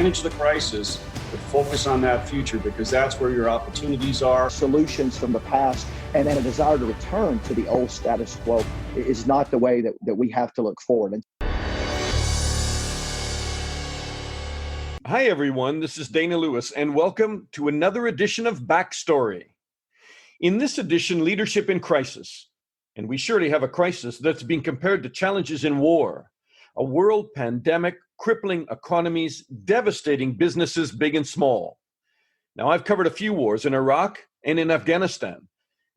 manage the crisis, but focus on that future because that's where your opportunities are. Solutions from the past and a desire to return to the old status quo is not the way that we have to look forward. Hi, everyone. This is Dana Lewis, and welcome to another edition of Backstory. In this edition, Leadership in Crisis. And we surely have a crisis that's being compared to challenges in war, a world pandemic, crippling economies, devastating businesses big and small. Now, I've covered a few wars in Iraq and in Afghanistan.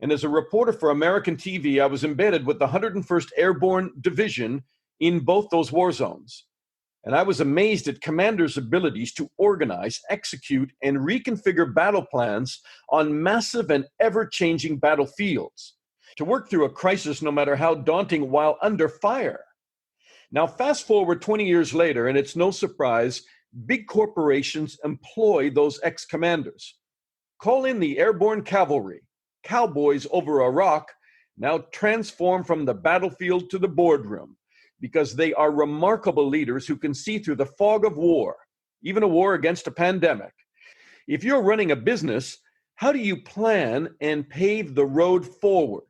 And as a reporter for American TV, I was embedded with the 101st Airborne Division in both those war zones. And I was amazed at commanders' abilities to organize, execute, and reconfigure battle plans on massive and ever-changing battlefields, to work through a crisis no matter how daunting while under fire. Now, fast forward 20 years later, and it's no surprise, big corporations employ those ex-commanders. Call in the airborne cavalry, cowboys over Iraq, now transform from the battlefield to the boardroom, because they are remarkable leaders who can see through the fog of war, even a war against a pandemic. If you're running a business, how do you plan and pave the road forward?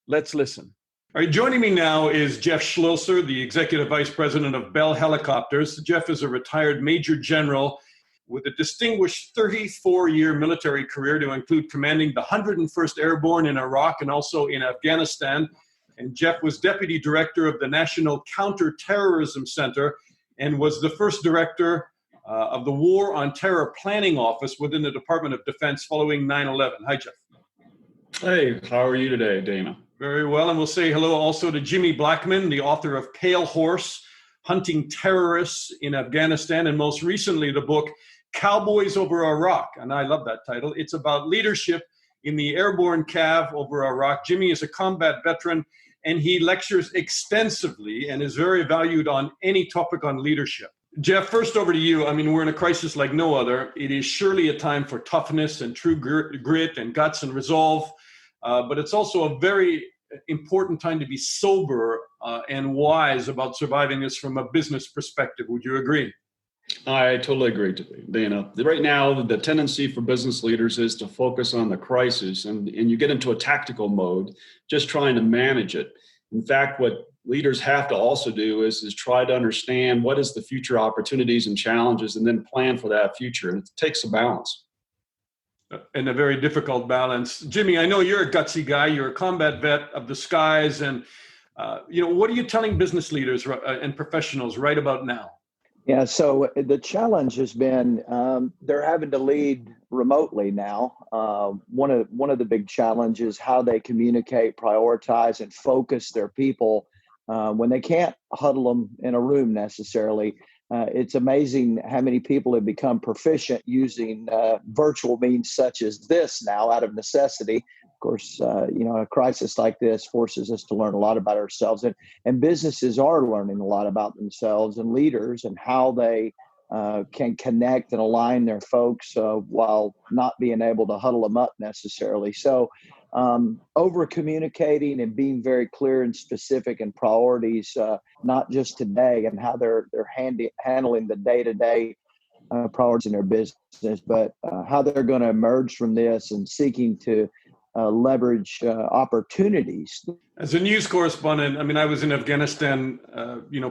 Let's listen. All right, joining me now is Jeff Schloesser, the Executive Vice President of Bell Helicopters. Jeff is a retired Major General with a distinguished 34-year military career to include commanding the 101st Airborne in Iraq and also in Afghanistan. And Jeff was Deputy Director of the National Counterterrorism Center and was the first director of the War on Terror Planning Office within the Department of Defense following 9/11. Hi, Jeff. Hey, how are you today, Dana? Very well, and we'll say hello also to Jimmy Blackmon, the author of Pale Horse, Hunting Terrorists in Afghanistan, and most recently the book Cowboys Over Iraq, and I love that title. It's about leadership in the airborne cav over Iraq. Jimmy is a combat veteran, and he lectures extensively and is very valued on any topic on leadership. Jeff, first over to you. I mean, we're in a crisis like no other. It is surely a time for toughness and true grit and guts and resolve, but it's also a very important time to be sober and wise about surviving this from a business perspective. Would you agree? I totally agree, Dana. Right now, the tendency for business leaders is to focus on the crisis, and you get into a tactical mode, just trying to manage it. In fact, what leaders have to also do is try to understand what is the future opportunities and challenges, and then plan for that future. And it takes a balance. And a very difficult balance. Jimmy, I know you're a gutsy guy. You're a combat vet of the skies. And, what are you telling business leaders and professionals right about now? Yeah, so the challenge has been they're having to lead remotely now. One of the big challenges is how they communicate, prioritize, and focus their people when they can't huddle them in a room necessarily. It's amazing how many people have become proficient using virtual means such as this now out of necessity. Of course, a crisis like this forces us to learn a lot about ourselves, and businesses are learning a lot about themselves and leaders and how they can connect and align their folks while not being able to huddle them up necessarily. So over communicating and being very clear and specific in priorities, not just today and how they're handling the day-to-day priorities in their business, but how they're going to emerge from this and seeking to leverage opportunities. As a news correspondent, I mean, I was in Afghanistan,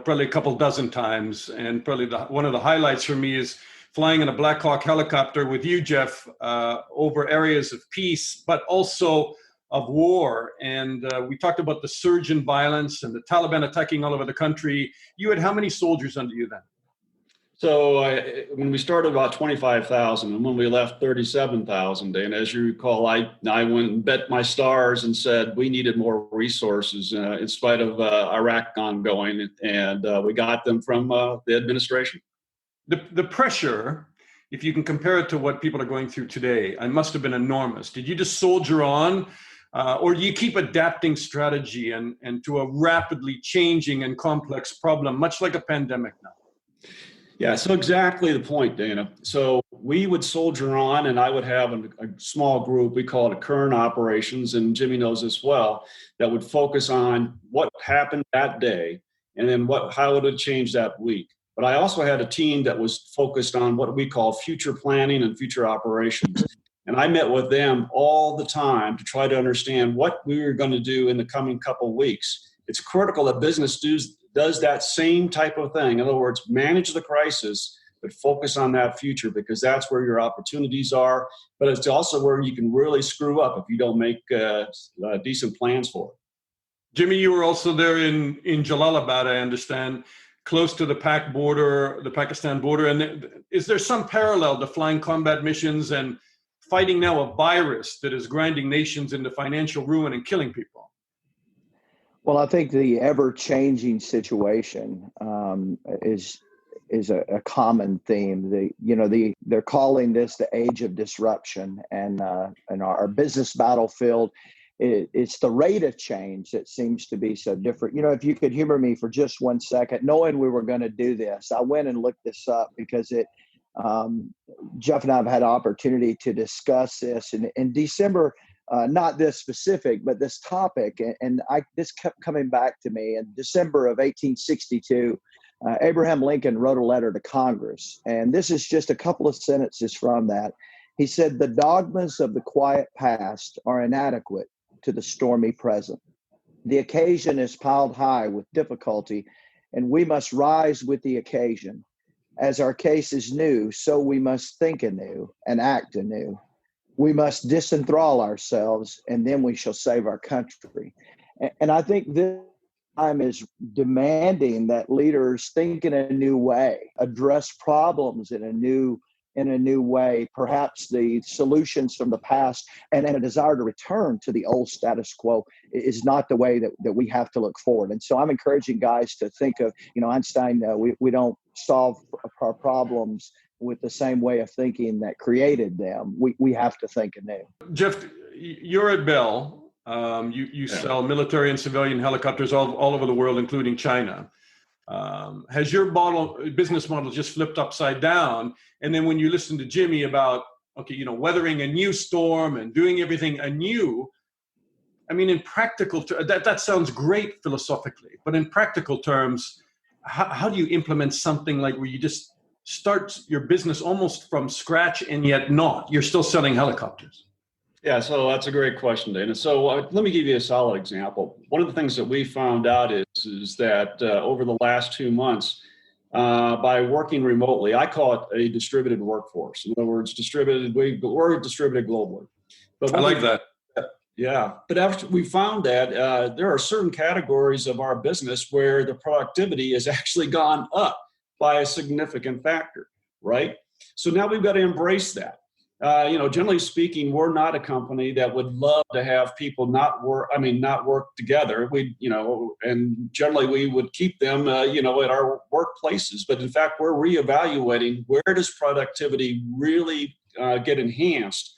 probably a couple dozen times, and probably one of the highlights for me is flying in a Black Hawk helicopter with you, Jeff, over areas of peace, but also of war. And we talked about the surge in violence and the Taliban attacking all over the country. You had how many soldiers under you then? So when we started, about 25,000, and when we left, 37,000. And as you recall, I went and bet my stars and said we needed more resources in spite of Iraq ongoing, and we got them from the administration. The pressure, if you can compare it to what people are going through today, it must have been enormous. Did you just soldier on, or do you keep adapting strategy and to a rapidly changing and complex problem, much like a pandemic now? Yeah, so exactly the point, Dana. So we would soldier on, and I would have a small group, we call it a current operations, and Jimmy knows this well, that would focus on what happened that day and then how it would change that week. But I also had a team that was focused on what we call future planning and future operations. And I met with them all the time to try to understand what we were going to do in the coming couple of weeks. It's critical that business does that same type of thing. In other words, manage the crisis, but focus on that future, because that's where your opportunities are. But it's also where you can really screw up if you don't make decent plans for it. Jimmy, you were also there in Jalalabad, I understand, close to the Pakistan border. And is there some parallel to flying combat missions and fighting now a virus that is grinding nations into financial ruin and killing people? Well, I think the ever-changing situation is a common theme. They're calling this the age of disruption, and our business battlefield. It's the rate of change that seems to be so different. If you could humor me for just 1 second, knowing we were going to do this, I went and looked this up because Jeff and I have had an opportunity to discuss this in December, not this specific, but this topic. And this kept coming back to me in December of 1862. Abraham Lincoln wrote a letter to Congress, and this is just a couple of sentences from that. He said, "The dogmas of the quiet past are inadequate to the stormy present. The occasion is piled high with difficulty, and we must rise with the occasion. As our case is new, so we must think anew and act anew. We must disenthrall ourselves, and then we shall save our country." And I think this time is demanding that leaders think in a new way, address problems in a new way, perhaps the solutions from the past, and a desire to return to the old status quo is not the way that we have to look forward. And so I'm encouraging guys to think of, Einstein, we don't solve our problems with the same way of thinking that created them. We have to think anew. Jeff, you're at Bell. You sell military and civilian helicopters all over the world, including China. Has your business model just flipped upside down? And then when you listen to Jimmy about, weathering a new storm and doing everything anew, I mean, in practical that sounds great philosophically, but in practical terms, how do you implement something like where you just start your business almost from scratch and yet not? You're still selling helicopters. Yeah, so that's a great question, Dana. So let me give you a solid example. One of the things that we found out is that over the last 2 months, by working remotely, I call it a distributed workforce. In other words, we're distributed globally. But I like that. Yeah, but after we found that there are certain categories of our business where the productivity has actually gone up by a significant factor, right? So now we've got to embrace that. Generally speaking, we're not a company that would love to have people not work together. And generally we would keep them, at our workplaces. But in fact, we're reevaluating where does productivity really get enhanced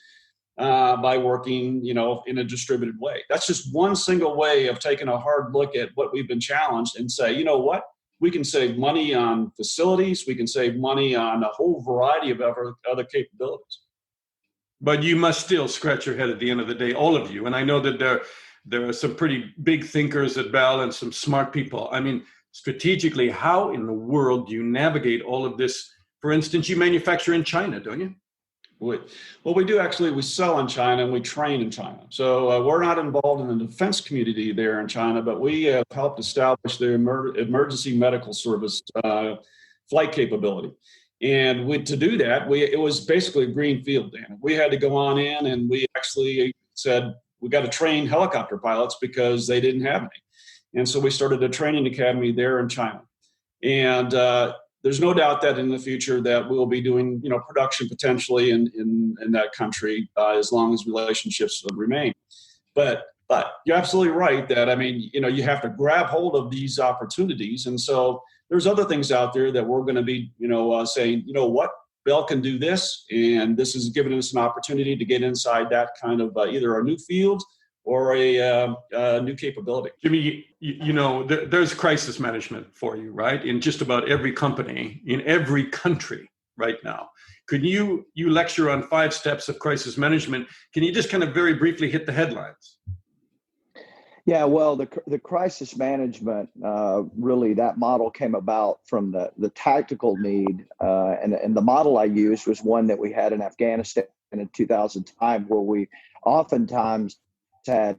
by working, in a distributed way. That's just one single way of taking a hard look at what we've been challenged and say, you know what? We can save money on facilities. We can save money on a whole variety of other capabilities. But you must still scratch your head at the end of the day, all of you. And I know that there are some pretty big thinkers at Bell and some smart people. I mean, strategically, how in the world do you navigate all of this? For instance, you manufacture in China, don't you? We do actually. We sell in China and we train in China. So we're not involved in the defense community there in China, but we have helped establish the emergency medical service flight capability. And to do that, it was basically a green field, Dan. We had to go on in and we actually said, we got to train helicopter pilots because they didn't have any. And so we started a training academy there in China. And there's no doubt that in the future that we'll be doing, production potentially in that country as long as relationships remain. But you're absolutely right that, you have to grab hold of these opportunities. And so there's other things out there that we're going to be, saying, what, Bell can do this, and this is giving us an opportunity to get inside that kind of either a new field or a new capability. Jimmy, there's crisis management for you, right? In just about every company, in every country right now. Could you lecture on 5 steps of crisis management? Can you just kind of very briefly hit the headlines? Yeah, well, the crisis management, really, that model came about from the tactical need, and the model I used was one that we had in Afghanistan in 2005, where we oftentimes had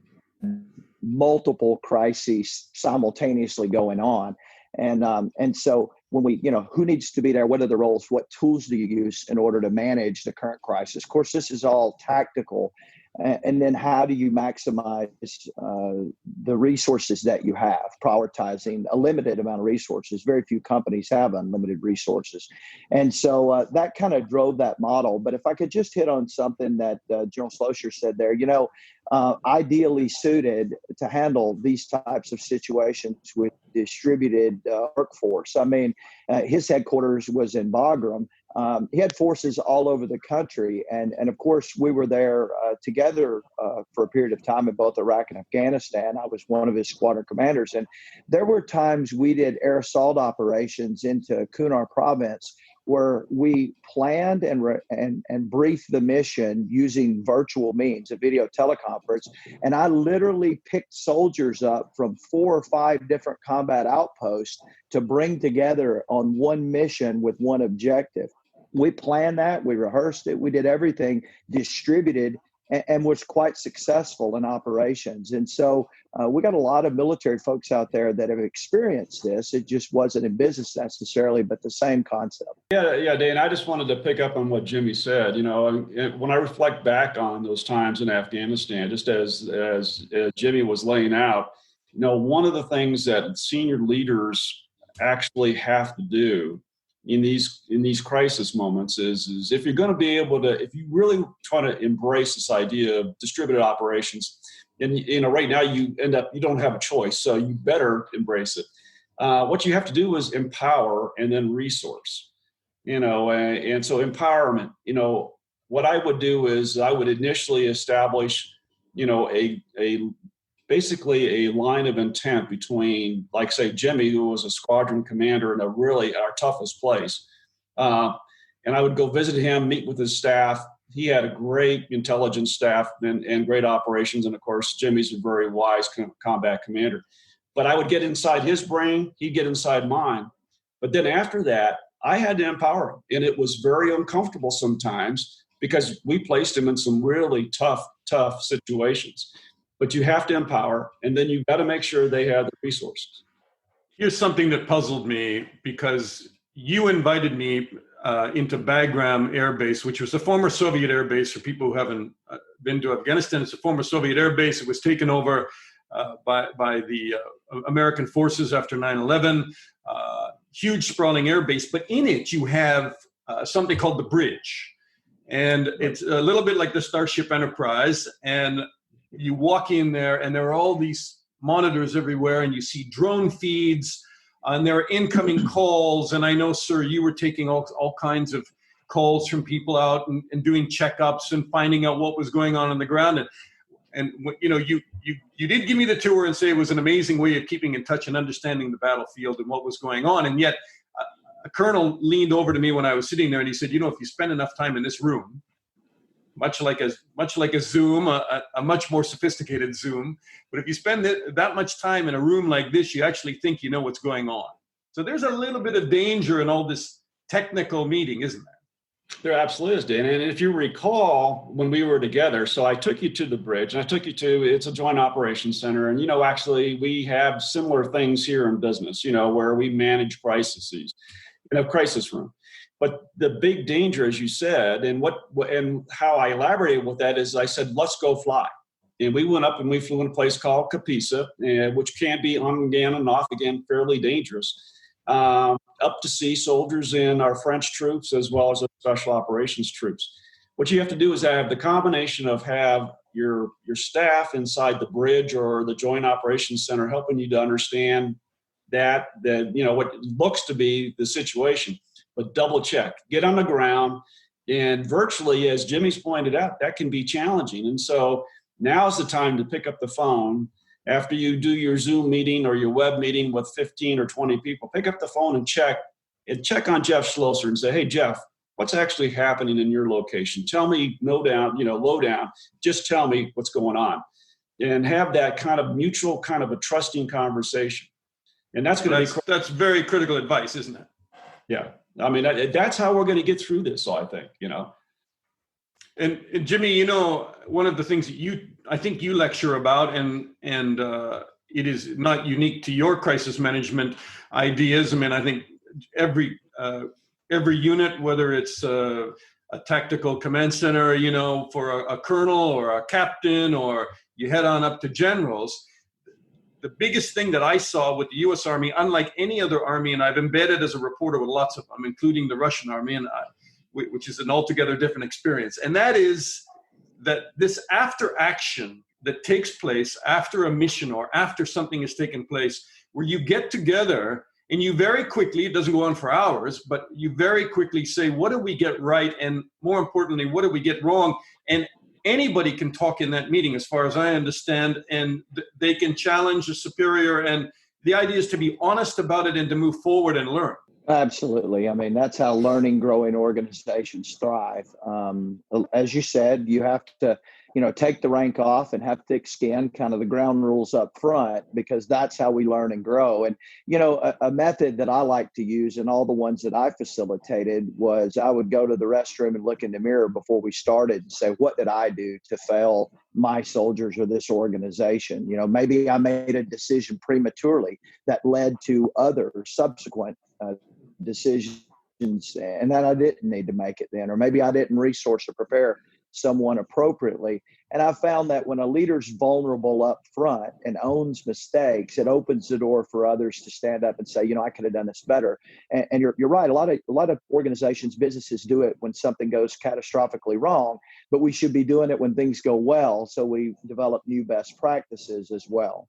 multiple crises simultaneously going on, and so when we, who needs to be there, what are the roles, what tools do you use in order to manage the current crisis? Of course, this is all tactical. And then how do you maximize the resources that you have, prioritizing a limited amount of resources? Very few companies have unlimited resources. And so that kind of drove that model. But if I could just hit on something that General Schloesser said there, ideally suited to handle these types of situations with distributed workforce. I mean, his headquarters was in Bagram. He had forces all over the country. And of course, we were there together for a period of time in both Iraq and Afghanistan. I was one of his squadron commanders. And there were times we did air assault operations into Kunar province where we planned and briefed the mission using virtual means, a video teleconference. And I literally picked soldiers up from 4 or 5 different combat outposts to bring together on one mission with one objective. We planned that, we rehearsed it, we did everything distributed, and was quite successful in operations. And so we got a lot of military folks out there that have experienced this. It just wasn't in business necessarily, but the same concept. Yeah, Dan, I just wanted to pick up on what Jimmy said. When I reflect back on those times in Afghanistan, just as Jimmy was laying out, one of the things that senior leaders actually have to do in these crisis moments is if you're going to be able to, if you really try to embrace this idea of distributed operations, and right now you don't have a choice, so you better embrace it. What you have to do is empower and then resource, and so empowerment, what I would do is I would initially establish, basically a line of intent between, like, say, Jimmy, who was a squadron commander in our toughest place. And I would go visit him, meet with his staff. He had a great intelligence staff and great operations. And of course, Jimmy's a very wise combat commander. But I would get inside his brain, he'd get inside mine. But then after that, I had to empower him. And it was very uncomfortable sometimes because we placed him in some really tough situations. But you have to empower, and then you've got to make sure they have the resources. Here's something that puzzled me, because you invited me into Bagram Air Base, which was a former Soviet air base. For people who haven't been to Afghanistan, it's a former Soviet air base. It was taken over by the American forces after 9/11. Huge sprawling air base, but in it you have something called the bridge. And it's a little bit like the Starship Enterprise. And you walk in there and there are all these monitors everywhere, and you see drone feeds, and there are incoming calls. And I know, sir, you were taking all kinds of calls from people out and doing checkups and finding out what was going on the ground. And you did give me the tour and say it was an amazing way of keeping in touch and understanding the battlefield and what was going on. And yet a colonel leaned over to me when I was sitting there and he said, if you spend enough time in this room, much like a Zoom, a much more sophisticated Zoom. But if you spend that much time in a room like this, you actually think you know what's going on. So there's a little bit of danger in all this technical meeting, isn't there? There absolutely is, Dan. And if you recall, when we were together, so I took you to the bridge, and I took you it's a joint operations center. And, actually we have similar things here in business, where we manage crises, crisis room. But the big danger, as you said, and how I elaborated with that is I said, let's go fly. And we went up and we flew in a place called Capisa, which can be on again and off again, fairly dangerous, up to see soldiers in our French troops as well as our special operations troops. What you have to do is have the combination of have your staff inside the bridge or the Joint Operations Center helping you to understand that what looks to be the situation. But double check, get on the ground, and virtually, as Jimmy's pointed out, that can be challenging. And so now's the time to pick up the phone after you do your Zoom meeting or your web meeting with 15 or 20 people. Pick up the phone and check on Jeff Schloesser and say, hey, Jeff, what's actually happening in your location? Tell me, lowdown, just tell me what's going on. and have that kind of mutual kind of a trusting conversation. And that's going to be that's very critical advice, isn't it? Yeah. I mean, that's how we're going to get through this, I think, And Jimmy, one of the things that I think you lecture about, and it is not unique to your crisis management ideas. I mean, I think every unit, whether it's a tactical command center, for a colonel or a captain, or you head on up to generals, the biggest thing that I saw with the U.S. Army, unlike any other army, and I've embedded as a reporter with lots of them, including the Russian Army, and which is an altogether different experience. And that is that this after action that takes place after a mission or after something has taken place, where you get together and you very quickly, it doesn't go on for hours, but you very quickly say, what did we get right? And more importantly, what did we get wrong? And anybody can talk in that meeting, as far as I understand, and they can challenge a superior. And the idea is to be honest about it and to move forward and learn. Absolutely. I mean, that's how learning, growing organizations thrive. As you said, you have to, take the rank off and have thick skin, kind of the ground rules up front, because that's how we learn and grow. And, a method that I like to use, and all the ones that I facilitated, was I would go to the restroom and look in the mirror before we started and say, what did I do to fail my soldiers or this organization? Maybe I made a decision prematurely that led to other subsequent decisions, and that I didn't need to make it then, or maybe I didn't resource or prepare someone appropriately. And I found that when a leader's vulnerable up front and owns mistakes, it opens the door for others to stand up and say, I could have done this better. And you're right. A lot of organizations, businesses do it when something goes catastrophically wrong, but we should be doing it when things go well. So we develop new best practices as well.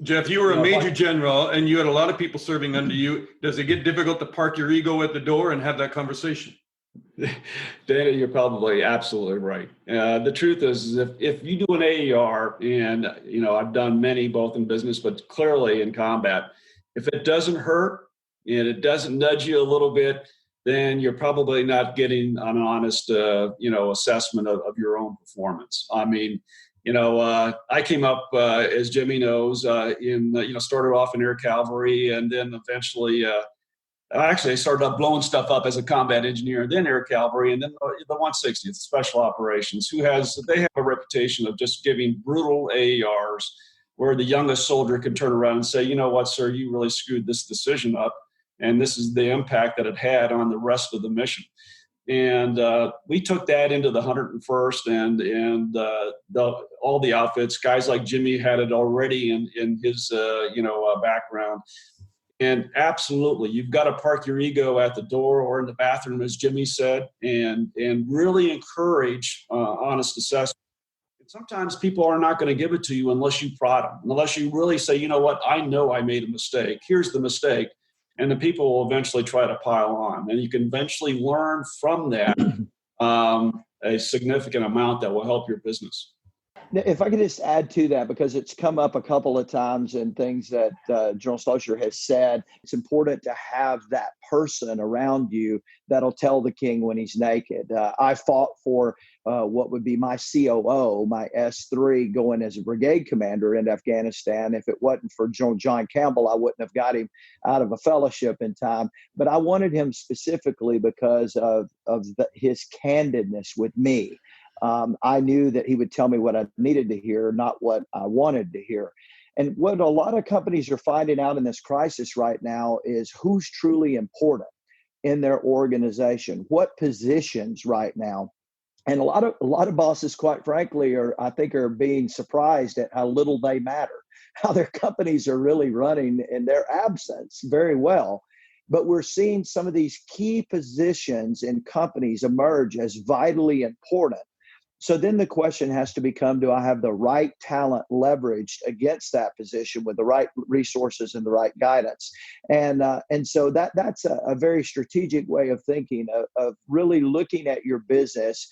Jeff, you were a major general and you had a lot of people serving under you. Does it get difficult to park your ego at the door and have that conversation? Dana, you're probably absolutely right. The truth is, if you do an AER, and I've done many, both in business, but clearly in combat, if it doesn't hurt and it doesn't nudge you a little bit, then you're probably not getting an honest, assessment of your own performance. I mean, I came up, as Jimmy knows, started off in Air Cavalry, and then eventually, I started up blowing stuff up as a combat engineer, and then Air Cavalry, and then the 160th Special Operations, they have a reputation of just giving brutal AERs, where the youngest soldier can turn around and say, you know what, sir, you really screwed this decision up, and this is the impact that it had on the rest of the mission. And we took that into the 101st and all the outfits. Guys like Jimmy had it already in his background. And absolutely, you've got to park your ego at the door or in the bathroom, as Jimmy said, and really encourage honest assessment. And sometimes people are not going to give it to you unless you prod them, unless you really say, you know what, I know I made a mistake. Here's the mistake. And the people will eventually try to pile on. And you can eventually learn from that a significant amount that will help your business. If I could just add to that, because it's come up a couple of times in things that General Schloesser has said, it's important to have that person around you that'll tell the king when he's naked. I fought for what would be my COO, my S3, going as a brigade commander in Afghanistan. If it wasn't for John Campbell, I wouldn't have got him out of a fellowship in time. But I wanted him specifically because of his candidness with me. I knew that he would tell me what I needed to hear, not what I wanted to hear. And what a lot of companies are finding out in this crisis right now is who's truly important in their organization, what positions right now. And a lot of bosses, quite frankly, I think are being surprised at how little they matter, how their companies are really running in their absence very well. But we're seeing some of these key positions in companies emerge as vitally important. So then the question has to become, do I have the right talent leveraged against that position with the right resources and the right guidance? And so that's a very strategic way of thinking, of really looking at your business,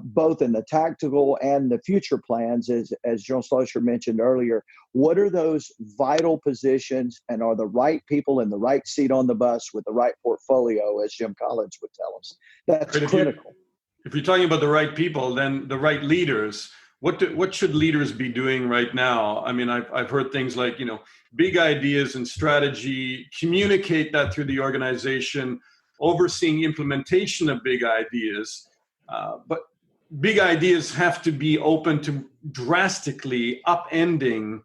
both in the tactical and the future plans, as General Schloesser mentioned earlier. What are those vital positions, and are the right people in the right seat on the bus with the right portfolio, as Jim Collins would tell us? That's critical. If you're talking about the right people, then the right leaders What should leaders be doing right now? I mean, I've heard things like, big ideas and strategy, communicate that through the organization, overseeing implementation of big ideas. But big ideas have to be open to drastically upending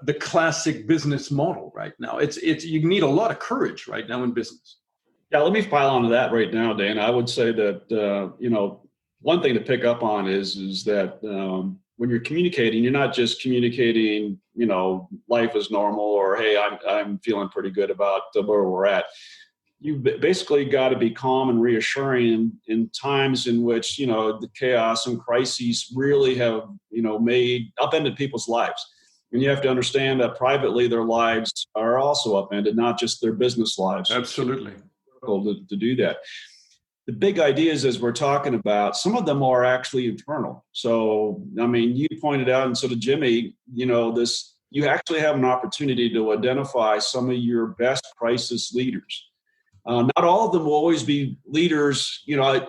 the classic business model right now. It's you need a lot of courage right now in business. Yeah, let me pile onto that right now, Dan. I would say that one thing to pick up on is that when you're communicating, you're not just communicating, life is normal, or hey, I'm feeling pretty good about where we're at. You basically got to be calm and reassuring in times in which the chaos and crises really have upended people's lives. And you have to understand that privately their lives are also upended, not just their business lives. Absolutely. To do that. The big ideas, as we're talking about, some of them are actually internal. So, I mean, you pointed out, and so did Jimmy, you actually have an opportunity to identify some of your best crisis leaders. Not all of them will always be leaders. Let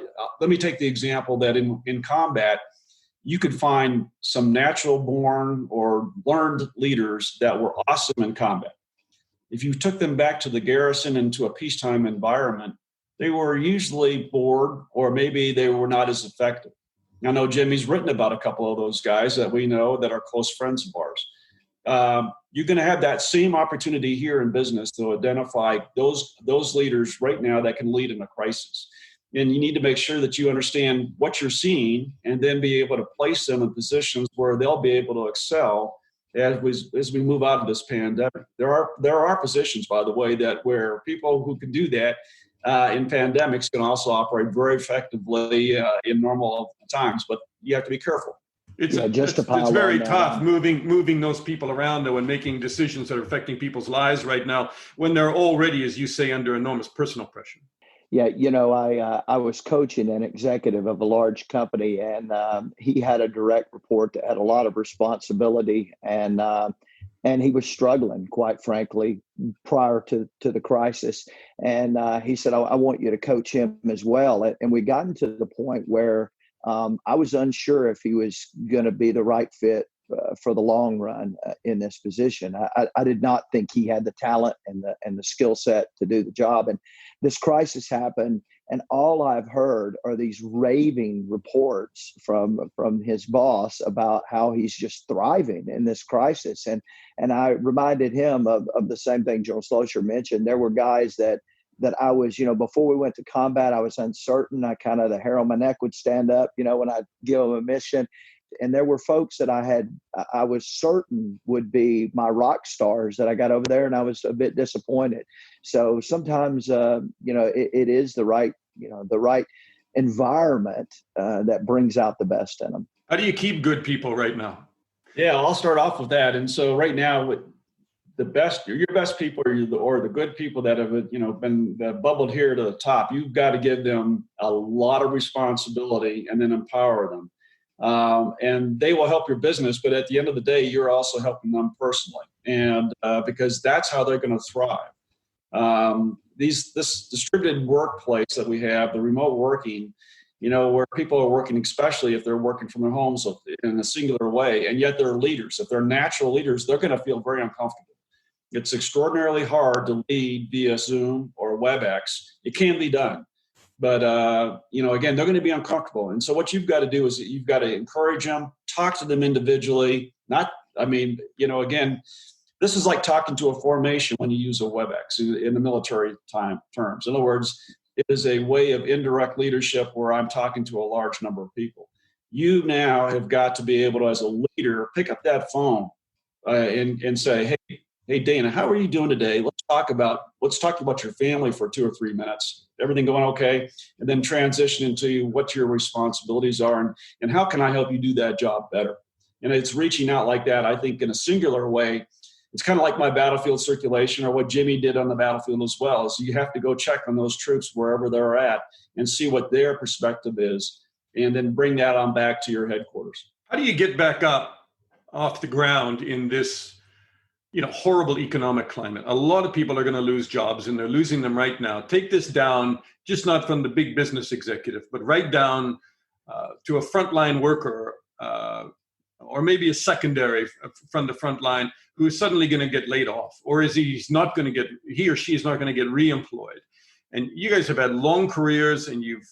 me take the example that in combat, you could find some natural born or learned leaders that were awesome in combat. If you took them back to the garrison and to a peacetime environment, they were usually bored, or maybe they were not as effective. I know Jimmy's written about a couple of those guys that we know that are close friends of ours. You're going to have that same opportunity here in business to identify those leaders right now that can lead in a crisis. And you need to make sure that you understand what you're seeing and then be able to place them in positions where they'll be able to excel as we move out of this pandemic. There are positions, by the way, where people who can do that in pandemics can also operate very effectively in normal times, but you have to be careful. It's very tough moving those people around, though, and making decisions that are affecting people's lives right now when they're already, as you say, under enormous personal pressure. Yeah, I was coaching an executive of a large company, and he had a direct report that had a lot of responsibility, and he was struggling, quite frankly, prior to the crisis. And he said, I want you to coach him as well. And we gotten to the point where I was unsure if he was going to be the right fit for the long run in this position. I did not think he had the talent and the skill set to do the job. And this crisis happened, and all I've heard are these raving reports from his boss about how he's just thriving in this crisis. And I reminded him of the same thing Joel Schloesser mentioned. There were guys that I was, before we went to combat, I was uncertain. The hair on my neck would stand up, when I give them a mission. And there were folks that I was certain would be my rock stars that I got over there, and I was a bit disappointed. So sometimes, it is the right environment that brings out the best in them. How do you keep good people right now? Yeah, I'll start off with that. And so right now, your best people or the good people that have been bubbled here to the top, you've got to give them a lot of responsibility and then empower them. And they will help your business, but at the end of the day, you're also helping them personally, and because that's how they're going to thrive. This distributed workplace that we have, the remote working, where people are working, especially if they're working from their homes in a singular way, and yet they're leaders. If they're natural leaders, they're going to feel very uncomfortable. It's extraordinarily hard to lead via Zoom or WebEx. It can be done. But, again, they're going to be uncomfortable. And so what you've got to do is you've got to encourage them, talk to them individually. Again, this is like talking to a formation when you use a WebEx in the military terms. In other words, it is a way of indirect leadership where I'm talking to a large number of people. You now have got to be able to, as a leader, pick up that phone and say, hey, Dana, how are you doing today? Let's talk about your family for 2 or 3 minutes. Everything going okay? And then transition into what your responsibilities are and how can I help you do that job better? And it's reaching out like that, I think, in a singular way. It's kind of like my battlefield circulation, or what Jimmy did on the battlefield as well, is you have to go check on those troops wherever they're at and see what their perspective is, and then bring that on back to your headquarters. How do you get back up off the ground in this horrible economic climate? A lot of people are going to lose jobs, and they're losing them right now. Take this down, just not from the big business executive, but right down to a frontline worker. or maybe a secondary from the front line who is suddenly going to get laid off, or he or she is not going to get reemployed. And you guys have had long careers, and you've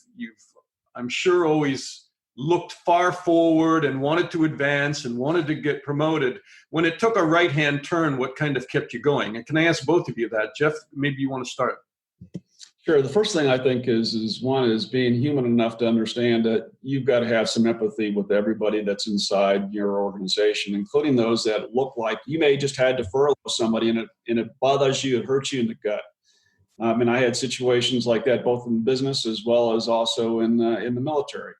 I'm sure always looked far forward and wanted to advance and wanted to get promoted. When it took a right-hand turn, what kind of kept you going? And can I ask both of you that? Jeff, maybe you want to start. Sure. The first thing I think is being human enough to understand that you've got to have some empathy with everybody that's inside your organization, including those that look like you may just had to furlough somebody and it bothers you, it hurts you in the gut. And I had situations like that both in business as well as also in the military.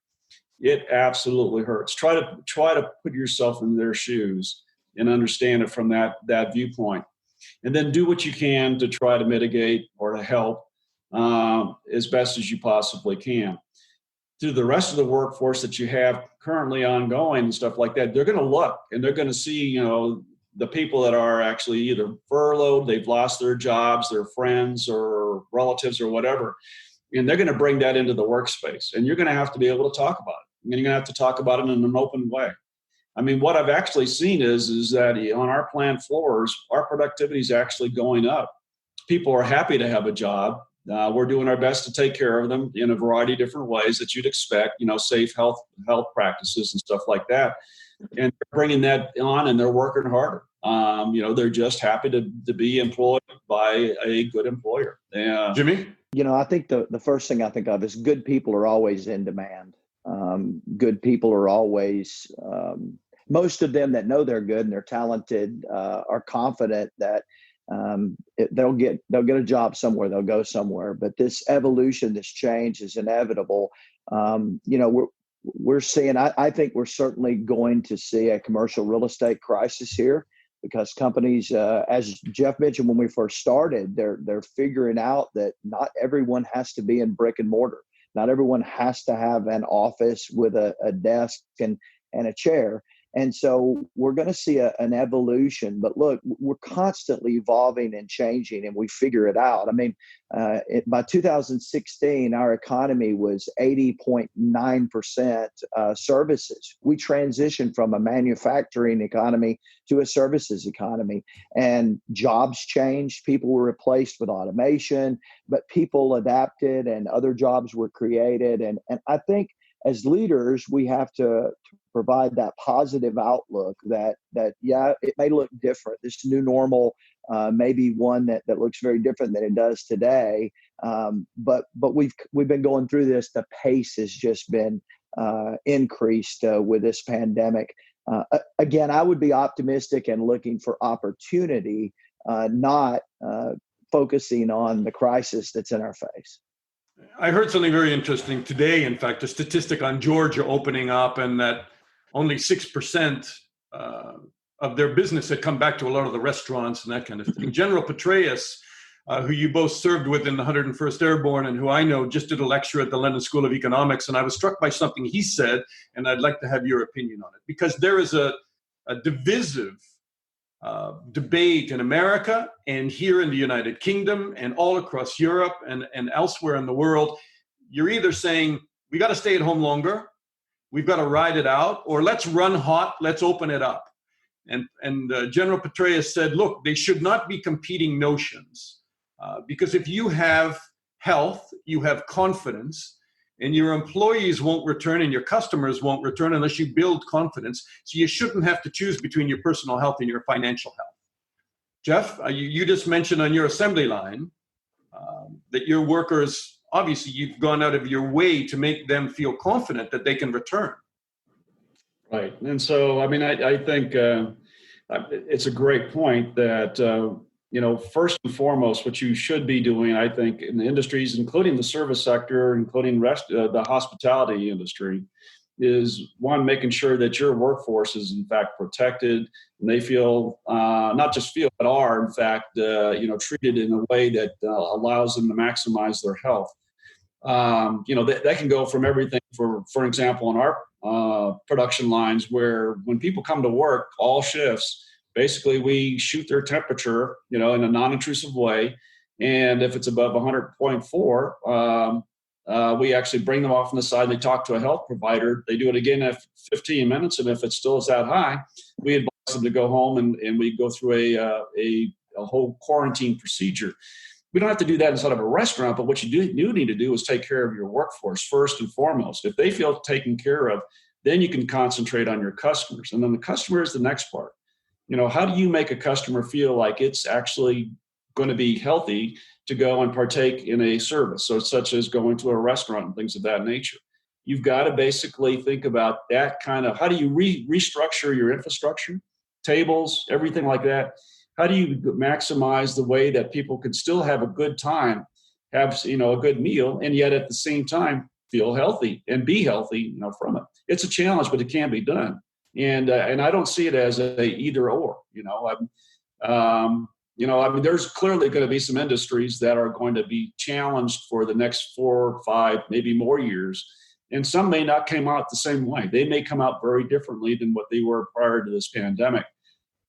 It absolutely hurts. Try to put yourself in their shoes and understand it from that viewpoint, and then do what you can to try to mitigate or to help as best as you possibly can. To the rest of the workforce that you have currently ongoing and stuff like that, they're going to look and they're going to see, the people that are actually either furloughed, they've lost their jobs, their friends or relatives or whatever, and they're going to bring that into the workspace. And you're going to have to be able to talk about it. And you're going to have to talk about it in an open way. I mean, what I've actually seen is that on our plant floors, our productivity is actually going up. People are happy to have a job. We're doing our best to take care of them in a variety of different ways that you'd expect, safe health practices and stuff like that. And they're bringing that on and they're working harder. They're just happy to be employed by a good employer. Jimmy? I think the first thing I think of is good people are always in demand. Good people are always, most of them that know they're good and they're talented are confident that they'll get a job somewhere, they'll go somewhere. But this evolution, this change is inevitable. We're seeing, I think we're certainly going to see a commercial real estate crisis here because companies, as Jeff mentioned when we first started, they're figuring out that not everyone has to be in brick and mortar. Not everyone has to have an office with a desk and a chair. And so we're going to see an evolution. But look, we're constantly evolving and changing, and we figure it out. I mean, by 2016, our economy was 80.9% services. We transitioned from a manufacturing economy to a services economy, and jobs changed. People were replaced with automation, but people adapted and other jobs were created. And I think as leaders, we have to provide that positive outlook that yeah, it may look different. This new normal may be one that looks very different than it does today. But we've been going through this. The pace has just been increased with this pandemic. Again, I would be optimistic and looking for opportunity, not focusing on the crisis that's in our face. I heard something very interesting today. In fact, a statistic on Georgia opening up, and that only 6% of their business had come back to a lot of the restaurants and that kind of thing. General Petraeus, who you both served with in the 101st Airborne and who I know just did a lecture at the London School of Economics, and I was struck by something he said, and I'd like to have your opinion on it, because there is a divisive debate in America and here in the United Kingdom and all across Europe and elsewhere in the world. You're either saying, we got to stay at home longer, we've got to ride it out, or let's run hot, let's open it up. And General Petraeus said, look, they should not be competing notions. Because if you have health, you have confidence, and your employees won't return and your customers won't return unless you build confidence. So you shouldn't have to choose between your personal health and your financial health. Jeff, you just mentioned on your assembly line that your workers, obviously you've gone out of your way to make them feel confident that they can return. Right. And so, I mean, I think it's a great point that, first and foremost, what you should be doing, I think, in the industries, including the service sector, including the hospitality industry, is one, making sure that your workforce is in fact protected and they feel, not just feel, but are in fact, treated in a way that allows them to maximize their health. That can go from everything for example, on our production lines, where when people come to work, all shifts, basically we shoot their temperature, in a non-intrusive way. And if it's above 100.4, We actually bring them off on the side. They talk to a health provider. They do it again after 15 minutes. And if it still is that high, we advise them to go home and we go through a whole quarantine procedure. We don't have to do that inside of a restaurant, but what you do need to do is take care of your workforce first and foremost. If they feel taken care of, then you can concentrate on your customers. And then the customer is the next part. How do you make a customer feel like it's actually going to be healthy to go and partake in a service, so such as going to a restaurant and things of that nature? You've got to basically think about that kind of, how do you restructure your infrastructure, tables, everything like that? How do you maximize the way that people can still have a good time, have a good meal, and yet at the same time feel healthy and be healthy from it? It's a challenge, but it can be done. And I don't see it as a either or. There's clearly going to be some industries that are going to be challenged for the next 4, 5, maybe more years. And some may not come out the same way. They may come out very differently than what they were prior to this pandemic.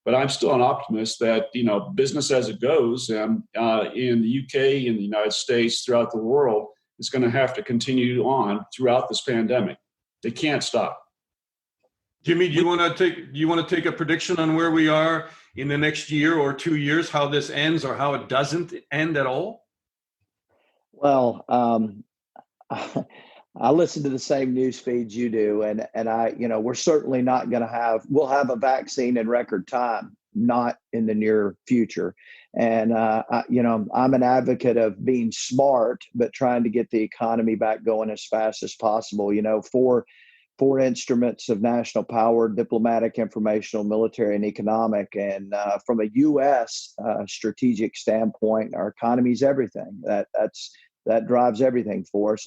But I'm still an optimist that, business as it goes in the UK, in the United States, throughout the world, is going to have to continue on throughout this pandemic. They can't stop. Jimmy, do you want to take a prediction on where we are in the next year or 2 years, how this ends or how it doesn't end at all? Well, I listen to the same news feeds you do, and I, we're certainly not going to we'll have a vaccine in record time, not in the near future. And, I'm an advocate of being smart, but trying to get the economy back going as fast as possible. Four instruments of national power: diplomatic, informational, military, and economic. And from a U.S. Strategic standpoint, our economy is everything. That drives everything for us.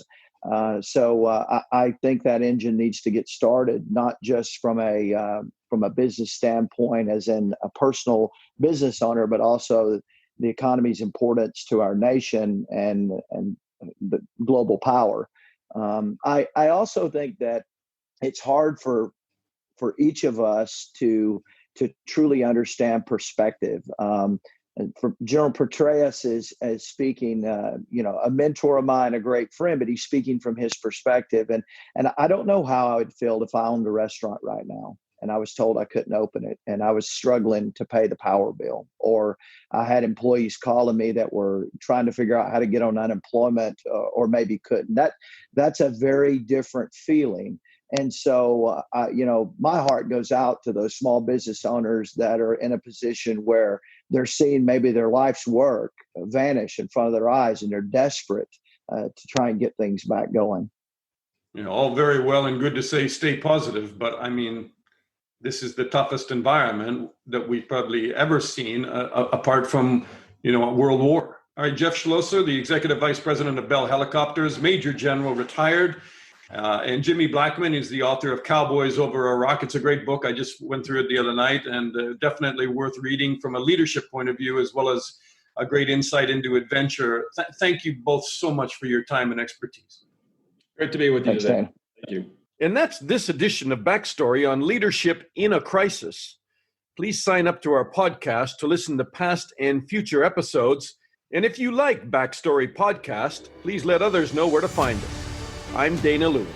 So I think that engine needs to get started, not just from a business standpoint, as in a personal business owner, but also the economy's importance to our nation and the global power. I also think that it's hard for each of us to truly understand perspective. And for General Petraeus is speaking, a mentor of mine, a great friend, but he's speaking from his perspective. And I don't know how I would feel if I owned a restaurant right now and I was told I couldn't open it and I was struggling to pay the power bill, or I had employees calling me that were trying to figure out how to get on unemployment or maybe couldn't. That's a very different feeling. And so, my heart goes out to those small business owners that are in a position where they're seeing maybe their life's work vanish in front of their eyes, and they're desperate to try and get things back going. All very well and good to say stay positive, but this is the toughest environment that we've probably ever seen, apart from, a world war. All right, Jeff Schloesser, the Executive Vice President of Bell Helicopters, Major General, retired. And Jimmy Blackmon is the author of Cowboys Over Iraq. It's a great book. I just went through it the other night, and definitely worth reading from a leadership point of view, as well as a great insight into adventure. Thank you both so much for your time and expertise. Great to be with you today. Thank you. And that's this edition of Backstory on Leadership in a Crisis. Please sign up to our podcast to listen to past and future episodes. And if you like Backstory Podcast, please let others know where to find it. I'm Dana Lewis.